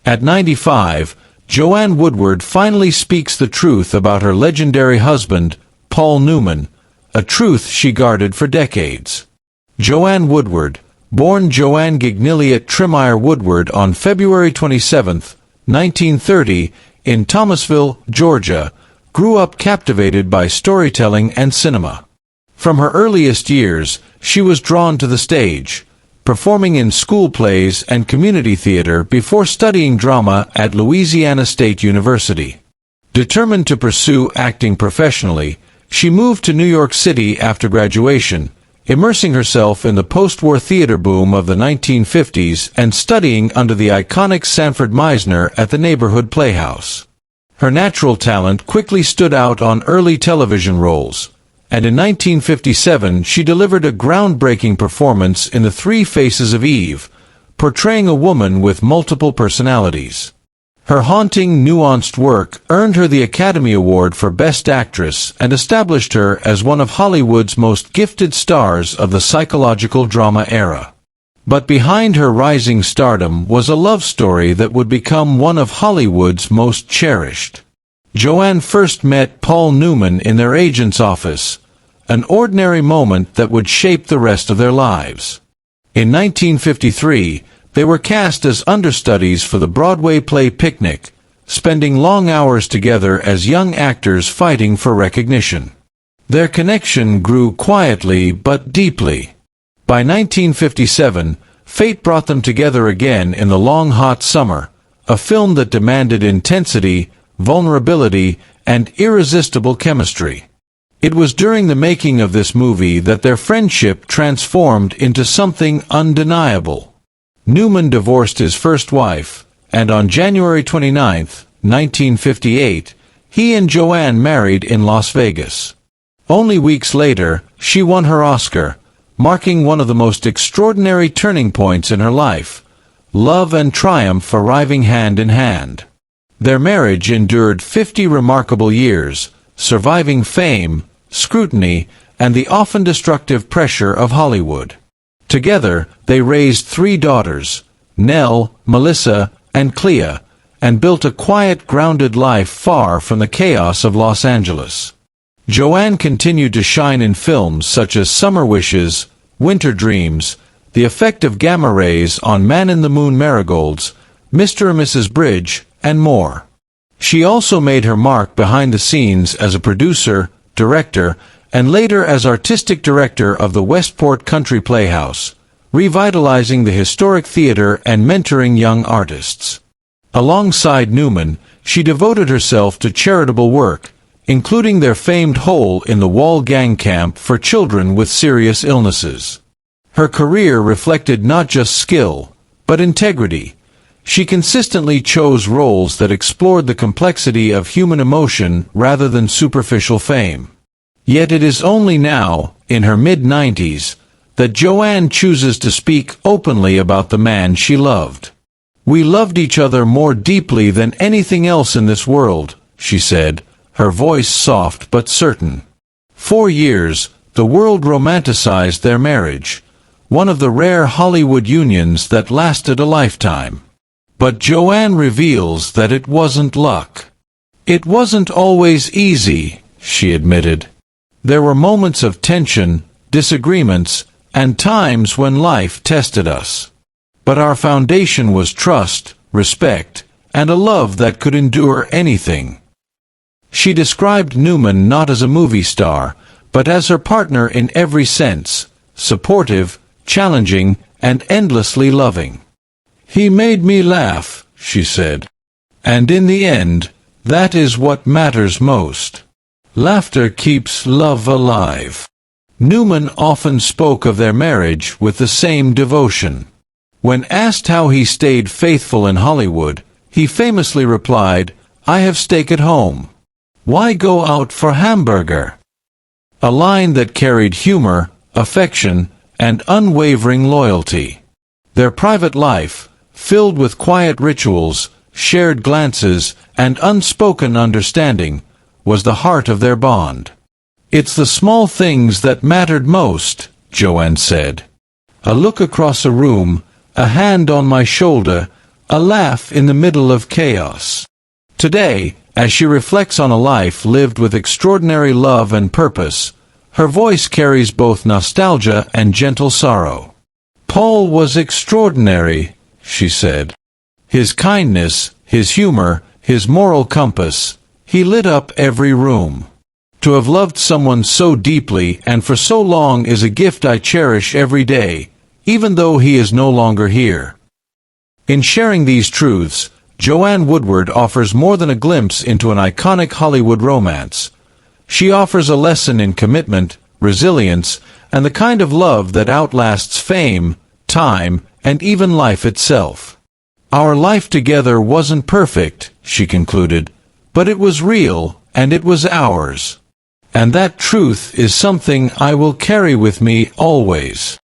At 95, Joanne Woodward finally speaks the truth about her legendary husband, Paul Newman, a truth she guarded for decades. Joanne Woodward, born Joanne Gignilliat Trimire Woodward on February 27, 1930, in Thomasville, Georgia, grew up captivated by storytelling and cinema. From her earliest years, she was drawn to the stage, performing in school plays and community theater before studying drama at Louisiana State University. Determined to pursue acting professionally, she moved to New York City after graduation, immersing herself in the post-war theater boom of the 1950s and studying under the iconic Sanford Meisner at the Neighborhood Playhouse. Her natural talent quickly stood out on early television roles, and in 1957 she delivered a groundbreaking performance in The Three Faces of Eve, portraying a woman with multiple personalities. Her haunting, nuanced work earned her the Academy Award for Best Actress and established her as one of Hollywood's most gifted stars of the psychological drama era. But behind her rising stardom was a love story that would become one of Hollywood's most cherished. Joanne first met Paul Newman in their agent's office, an ordinary moment that would shape the rest of their lives. In 1953, they were cast as understudies for the Broadway play Picnic, spending long hours together as young actors fighting for recognition. Their connection grew quietly but deeply. By 1957, fate brought them together again in The Long Hot Summer, a film that demanded intensity, vulnerability, and irresistible chemistry. It was during the making of this movie that their friendship transformed into something undeniable. Newman divorced his first wife, and on January 29, 1958, he and Joanne married in Las Vegas. Only weeks later, she won her Oscar, marking one of the most extraordinary turning points in her life, love and triumph arriving hand in hand. Their marriage endured 50 remarkable years, surviving fame, scrutiny, and the often destructive pressure of Hollywood. Together, they raised 3 daughters, Nell, Melissa, and Clea, and built a quiet, grounded life far from the chaos of Los Angeles. Joanne continued to shine in films such as Summer Wishes, Winter Dreams, The Effect of Gamma Rays on Man-in-the-Moon Marigolds, Mr. and Mrs. Bridge, and more. She also made her mark behind the scenes as a producer, director, and later as artistic director of the Westport Country Playhouse, revitalizing the historic theater and mentoring young artists. Alongside Newman, she devoted herself to charitable work, including their famed Hole in the Wall gang camp for children with serious illnesses. Her career reflected not just skill, but integrity. She consistently chose roles that explored the complexity of human emotion rather than superficial fame. Yet it is only now, in her mid-90s, that Joanne chooses to speak openly about the man she loved. "We loved each other more deeply than anything else in this world," she said, her voice soft but certain. 4 years, the world romanticized their marriage, one of the rare Hollywood unions that lasted a lifetime. But Joanne reveals that it wasn't luck. "It wasn't always easy," she admitted. "There were moments of tension, disagreements, and times when life tested us. But our foundation was trust, respect, and a love that could endure anything." She described Newman not as a movie star, but as her partner in every sense, supportive, challenging, and endlessly loving. "He made me laugh," she said. "And in the end, that is what matters most. Laughter keeps love alive." Newman often spoke of their marriage with the same devotion. When asked how he stayed faithful in Hollywood, he famously replied, "I have steak at home. Why go out for hamburger?" A line that carried humor, affection, and unwavering loyalty. Their private life, filled with quiet rituals, shared glances, and unspoken understanding, was the heart of their bond. "It's the small things that mattered most," Joanne said. "A look across a room, a hand on my shoulder, a laugh in the middle of chaos. Today, as she reflects on a life lived with extraordinary love and purpose, her voice carries both nostalgia and gentle sorrow. "Paul was extraordinary," she said. "His kindness, his humor, his moral compass, he lit up every room. To have loved someone so deeply and for so long is a gift I cherish every day, even though he is no longer here." In sharing these truths, Joanne Woodward offers more than a glimpse into an iconic Hollywood romance. She offers a lesson in commitment, resilience, and the kind of love that outlasts fame, time, and even life itself. "Our life together wasn't perfect," she concluded, "but it was real, and it was ours. And that truth is something I will carry with me always."